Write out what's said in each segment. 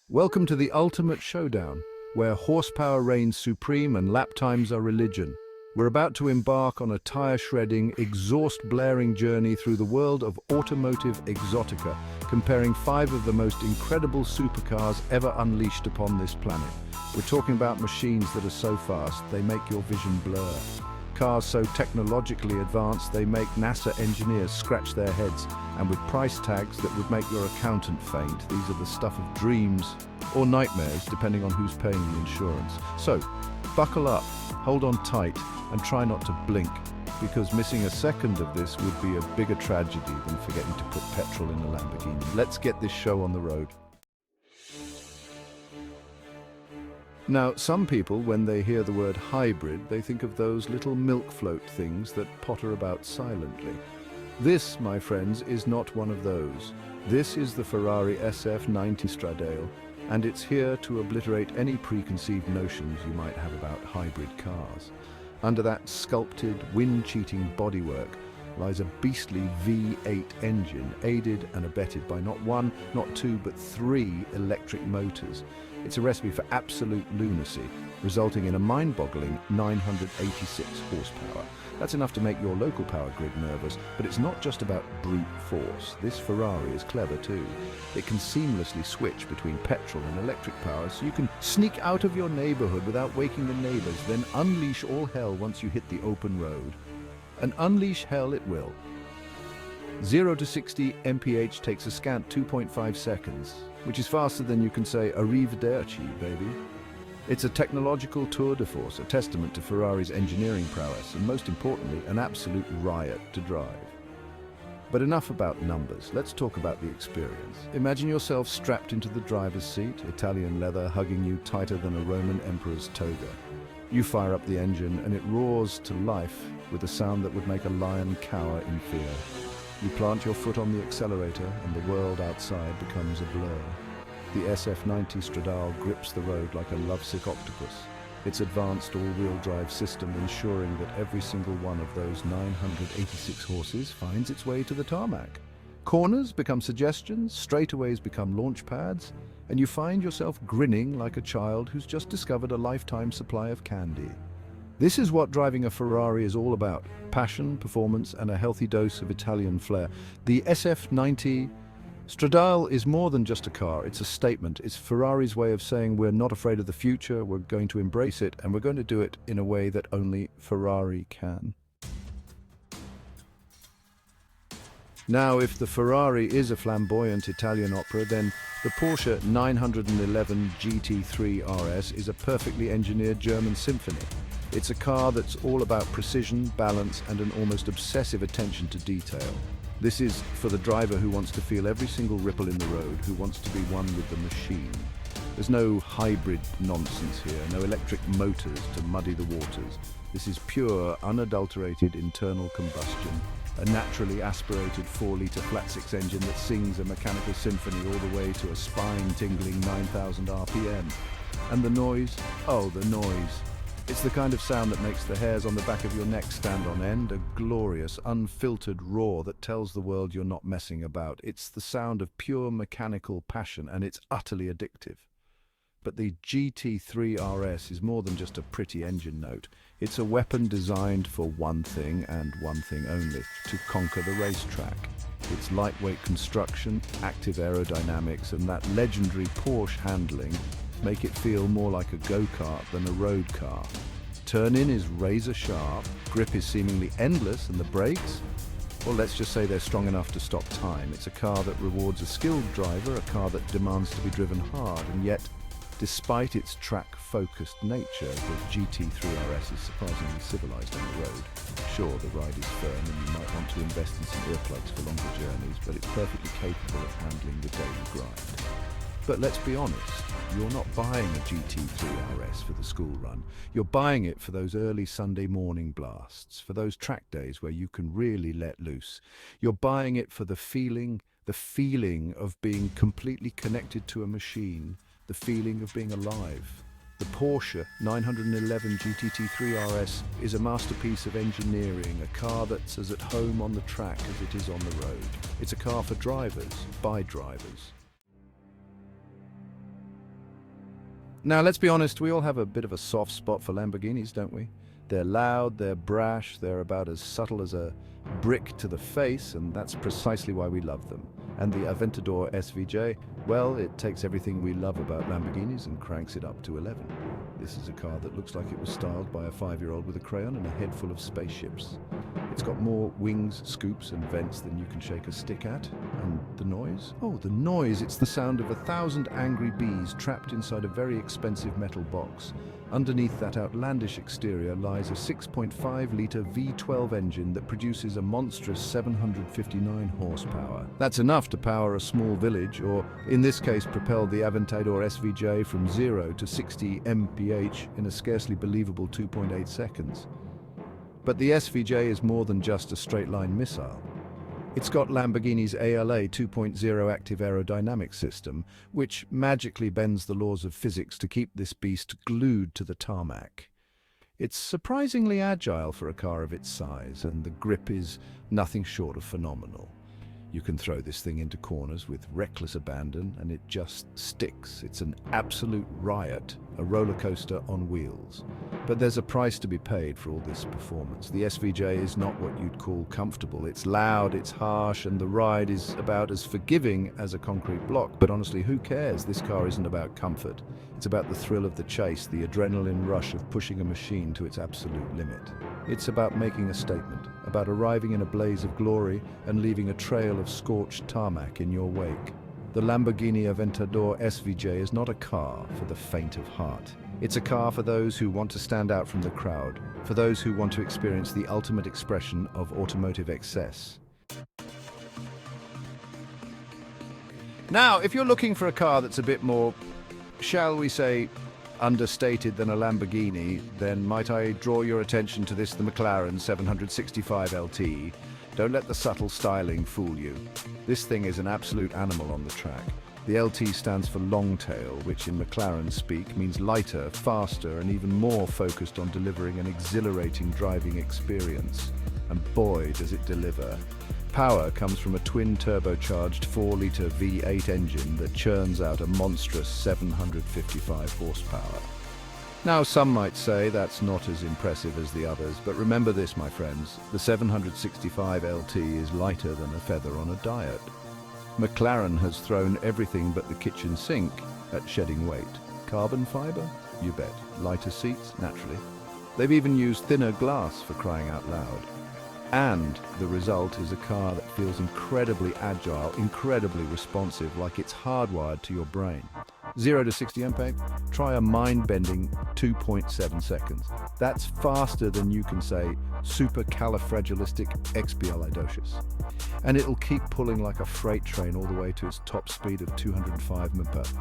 Welcome to the ultimate showdown, where horsepower reigns supreme and lap times are religion. We're about to embark on a tire-shredding, exhaust-blaring journey through the world of automotive exotica, comparing 5 of the most incredible supercars ever unleashed upon this planet. We're talking about machines that are so fast, they make your vision blur. Cars so technologically advanced, they make NASA engineers scratch their heads, and with price tags that would make your accountant faint. These are the stuff of dreams or nightmares, depending on who's paying the insurance. So, buckle up, hold on tight, and try not to blink, because missing a second of this would be a bigger tragedy than forgetting to put petrol in a Lamborghini. Let's get this show on the road. Now, some people, when they hear the word hybrid, they think of those little milk float things that potter about silently. This, my friends, is not one of those. This is the Ferrari SF90 Stradale, and it's here to obliterate any preconceived notions you might have about hybrid cars. Under that sculpted, wind-cheating bodywork lies a beastly V8 engine, aided and abetted by not one, not two, but 3 electric motors. It's a recipe for absolute lunacy, resulting in a mind-boggling 986 horsepower. That's enough to make your local power grid nervous, but it's not just about brute force. This Ferrari is clever too. It can seamlessly switch between petrol and electric power, so you can sneak out of your neighborhood without waking the neighbors, then unleash all hell once you hit the open road. And unleash hell it will. 0 to 60 mph takes a scant 2.5 seconds, which is faster than you can say arrivederci, baby. It's a technological tour de force, a testament to Ferrari's engineering prowess, and most importantly, an absolute riot to drive. But enough about numbers, let's talk about the experience. Imagine yourself strapped into the driver's seat, Italian leather hugging you tighter than a Roman emperor's toga. You fire up the engine and it roars to life with a sound that would make a lion cower in fear. You plant your foot on the accelerator and the world outside becomes a blur. The SF90 Stradale grips the road like a lovesick octopus, its advanced all-wheel drive system ensuring that every single one of those 986 horses finds its way to the tarmac. Corners become suggestions, straightaways become launch pads, and you find yourself grinning like a child who's just discovered a lifetime supply of candy. This is what driving a Ferrari is all about: passion, performance, and a healthy dose of Italian flair. The SF90 Stradale is more than just a car, it's a statement. It's Ferrari's way of saying we're not afraid of the future, we're going to embrace it, and we're going to do it in a way that only Ferrari can. Now, if the Ferrari is a flamboyant Italian opera, then the Porsche 911 GT3 RS is a perfectly engineered German symphony. It's a car that's all about precision, balance, and an almost obsessive attention to detail. This is for the driver who wants to feel every single ripple in the road, who wants to be one with the machine. There's no hybrid nonsense here, no electric motors to muddy the waters. This is pure, unadulterated internal combustion, a naturally aspirated 4-litre flat-six engine that sings a mechanical symphony all the way to a spine-tingling 9,000 RPM. And the noise? Oh, the noise. It's the kind of sound that makes the hairs on the back of your neck stand on end, a glorious, unfiltered roar that tells the world you're not messing about. It's the sound of pure mechanical passion, and it's utterly addictive. But the GT3 RS is more than just a pretty engine note. It's a weapon designed for one thing and one thing only: to conquer the racetrack. Its lightweight construction, active aerodynamics, and that legendary Porsche handling make it feel more like a go-kart than a road car. Turn-in is razor-sharp, grip is seemingly endless, and the brakes? Well, let's just say they're strong enough to stop time. It's a car that rewards a skilled driver, a car that demands to be driven hard, and yet, despite its track-focused nature, the GT3 RS is surprisingly civilized on the road. Sure, the ride is firm and you might want to invest in some earplugs for longer journeys, but it's perfectly capable of handling the daily grind. But let's be honest, you're not buying a GT3 RS for the school run. You're buying it for those early Sunday morning blasts, for those track days where you can really let loose. You're buying it for the feeling of being completely connected to a machine, the feeling of being alive. The Porsche 911 GT3 RS is a masterpiece of engineering, a car that's as at home on the track as it is on the road. It's a car for drivers, by drivers. Now, let's be honest, we all have a bit of a soft spot for Lamborghinis, don't we? They're loud, they're brash, they're about as subtle as a brick to the face, and that's precisely why we love them. And the Aventador SVJ, well, it takes everything we love about Lamborghinis and cranks it up to 11. This is a car that looks like it was styled by a 5-year-old with a crayon and a head full of spaceships. It's got more wings, scoops and vents than you can shake a stick at. And the noise? Oh, the noise! It's the sound of 1,000 angry bees trapped inside a very expensive metal box. Underneath that outlandish exterior lies a 6.5-litre V12 engine that produces a monstrous 759 horsepower. That's enough to power a small village, or in this case propel the Aventador SVJ from 0 to 60 mph in a scarcely believable 2.8 seconds. But the SVJ is more than just a straight-line missile. It's got Lamborghini's ALA 2.0 active aerodynamic system, which magically bends the laws of physics to keep this beast glued to the tarmac. It's surprisingly agile for a car of its size, and the grip is nothing short of phenomenal. You can throw this thing into corners with reckless abandon, and it just sticks. It's an absolute riot, a roller coaster on wheels. But there's a price to be paid for all this performance. The SVJ is not what you'd call comfortable. It's loud, it's harsh, and the ride is about as forgiving as a concrete block. But honestly, who cares? This car isn't about comfort. It's about the thrill of the chase, the adrenaline rush of pushing a machine to its absolute limit. It's about making a statement, about arriving in a blaze of glory and leaving a trail of scorched tarmac in your wake. The Lamborghini Aventador SVJ is not a car for the faint of heart. It's a car for those who want to stand out from the crowd, for those who want to experience the ultimate expression of automotive excess. Now, if you're looking for a car that's a bit more, shall we say, understated than a Lamborghini, then might I draw your attention to the McLaren 765 LT. Don't let the subtle styling fool you. This thing is an absolute animal on the track. The LT stands for long tail, which in McLaren speak means lighter, faster, and even more focused on delivering an exhilarating driving experience. And boy, does it deliver. Power comes from a twin-turbocharged 4-litre V8 engine that churns out a monstrous 755 horsepower. Now, some might say that's not as impressive as the others, but remember this, my friends, the 765 LT is lighter than a feather on a diet. McLaren has thrown everything but the kitchen sink at shedding weight. Carbon fibre? You bet. Lighter seats? Naturally. They've even used thinner glass, for crying out loud. And the result is a car that feels incredibly agile, incredibly responsive, like it's hardwired to your brain. 0 to 60 mph, try a mind-bending 2.7 seconds. That's faster than you can say supercalifragilisticexpialidocious. And it'll keep pulling like a freight train all the way to its top speed of 205 mph.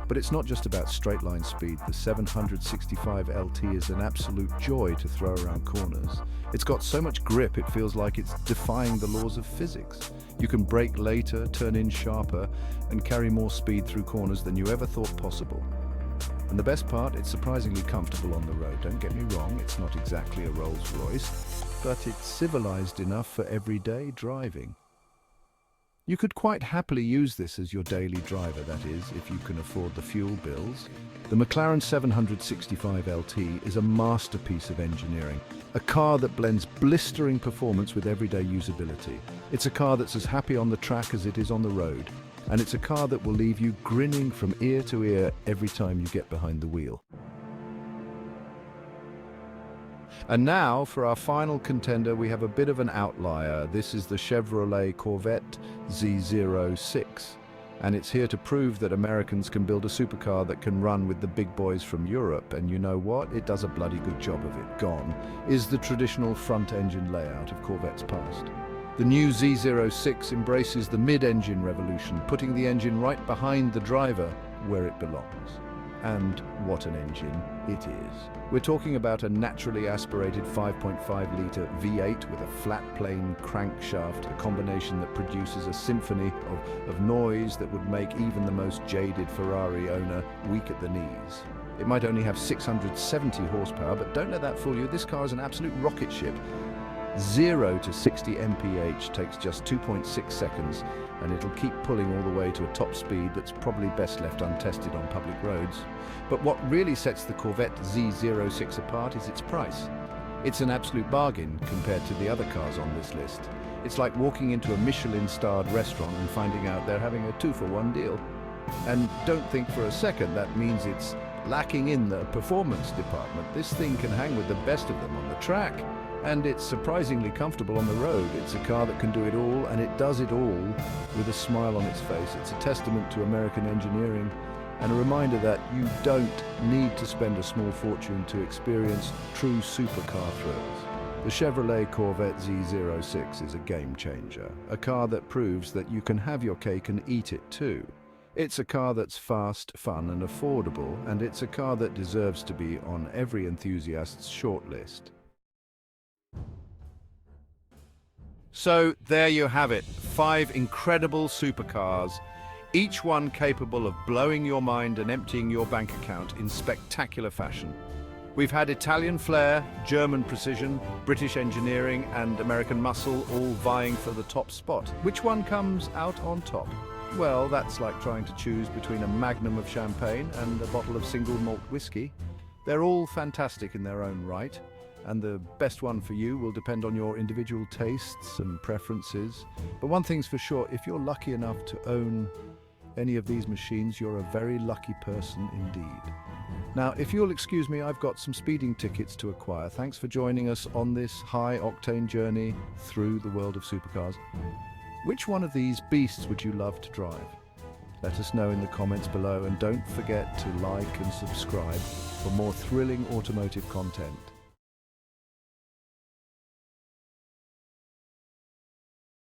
But it's not just about straight-line speed. The 765 LT is an absolute joy to throw around corners. It's got so much grip it feels like it's defying the laws of physics. You can brake later, turn in sharper, and carry more speed through corners than you ever thought possible. And the best part, it's surprisingly comfortable on the road. Don't get me wrong, it's not exactly a Rolls-Royce, but it's civilized enough for everyday driving. You could quite happily use this as your daily driver, that is, if you can afford the fuel bills. The McLaren 765 LT is a masterpiece of engineering, a car that blends blistering performance with everyday usability. It's a car that's as happy on the track as it is on the road, and it's a car that will leave you grinning from ear to ear every time you get behind the wheel. And now, for our final contender, we have a bit of an outlier. This is the Chevrolet Corvette Z06. And it's here to prove that Americans can build a supercar that can run with the big boys from Europe. And you know what? It does a bloody good job of it. Gone is the traditional front-engine layout of Corvette's past. The new Z06 embraces the mid-engine revolution, putting the engine right behind the driver where it belongs. And what an engine it is. We're talking about a naturally aspirated 5.5-litre V8 with a flat-plane crankshaft, a combination that produces a symphony of noise that would make even the most jaded Ferrari owner weak at the knees. It might only have 670 horsepower, but don't let that fool you. This car is an absolute rocket ship. 0 to 60 mph takes just 2.6 seconds, and it'll keep pulling all the way to a top speed that's probably best left untested on public roads. But what really sets the Corvette Z06 apart is its price. It's an absolute bargain compared to the other cars on this list. It's like walking into a Michelin-starred restaurant and finding out they're having a 2-for-1 deal. And don't think for a second that means it's lacking in the performance department. This thing can hang with the best of them on the track, and it's surprisingly comfortable on the road. It's a car that can do it all, and it does it all with a smile on its face. It's a testament to American engineering and a reminder that you don't need to spend a small fortune to experience true supercar thrills. The Chevrolet Corvette Z06 is a game changer, a car that proves that you can have your cake and eat it too. It's a car that's fast, fun and affordable, and it's a car that deserves to be on every enthusiast's shortlist. So there you have it, 5 incredible supercars, each one capable of blowing your mind and emptying your bank account in spectacular fashion. We've had Italian flair, German precision, British engineering and American muscle all vying for the top spot. Which one comes out on top? Well, that's like trying to choose between a magnum of champagne and a bottle of single malt whiskey. They're all fantastic in their own right, and the best one for you will depend on your individual tastes and preferences. But one thing's for sure, if you're lucky enough to own any of these machines, you're a very lucky person indeed. Now, if you'll excuse me, I've got some speeding tickets to acquire. Thanks for joining us on this high-octane journey through the world of supercars. Which one of these beasts would you love to drive? Let us know in the comments below, and don't forget to like and subscribe for more thrilling automotive content.